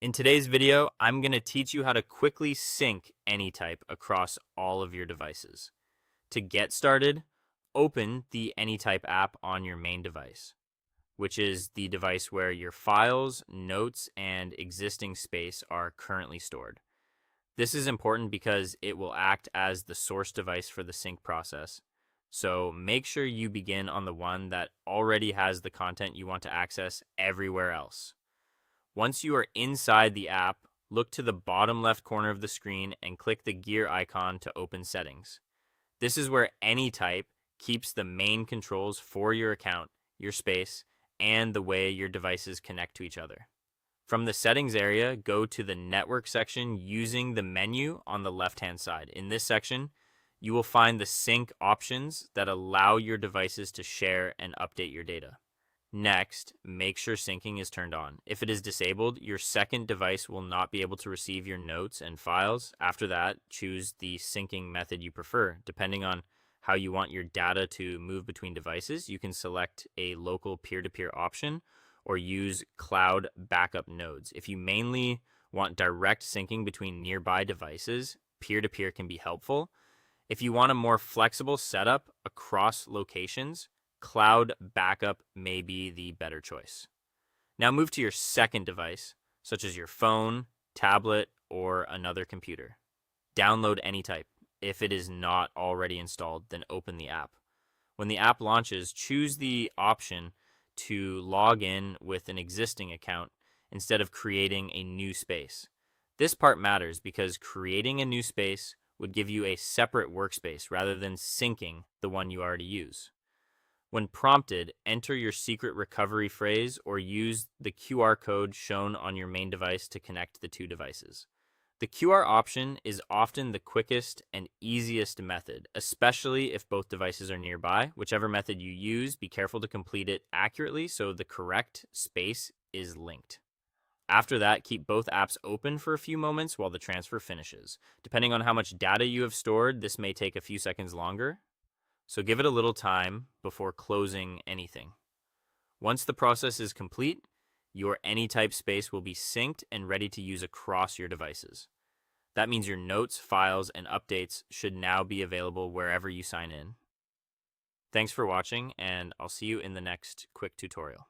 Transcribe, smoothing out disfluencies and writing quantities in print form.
In today's video, I'm going to teach you how to quickly sync Anytype across all of your devices. To get started, open the Anytype app on your main device, which is the device where your files, notes, and existing space are currently stored. This is important because it will act as the source device for the sync process. So make sure you begin on the one that already has the content you want to access everywhere else. Once you are inside the app, look to the bottom left corner of the screen and click the gear icon to open settings. This is where Anytype keeps the main controls for your account, your space, and the way your devices connect to each other. From the settings area, go to the network section using the menu on the left-hand side. In this section, you will find the sync options that allow your devices to share and update your data. Next, make sure syncing is turned on. If it is disabled, your second device will not be able to receive your notes and files. After that, choose the syncing method you prefer. Depending on how you want your data to move between devices, you can select a local peer-to-peer option or use cloud backup nodes. If you mainly want direct syncing between nearby devices, peer-to-peer can be helpful. If you want a more flexible setup across locations, cloud backup may be the better choice. Now move to your second device, such as your phone, tablet, or another computer. Download Anytype. If it is not already installed, then open the app. When the app launches, choose the option to log in with an existing account instead of creating a new space. This part matters because creating a new space would give you a separate workspace rather than syncing the one you already use. When prompted, enter your secret recovery phrase or use the QR code shown on your main device to connect the two devices. The QR option is often the quickest and easiest method, especially if both devices are nearby. Whichever method you use, be careful to complete it accurately so the correct space is linked. After that, keep both apps open for a few moments while the transfer finishes. Depending on how much data you have stored, this may take a few seconds longer. So give it a little time before closing anything. Once the process is complete, your Anytype space will be synced and ready to use across your devices. That means your notes, files, and updates should now be available wherever you sign in. Thanks for watching, and I'll see you in the next quick tutorial.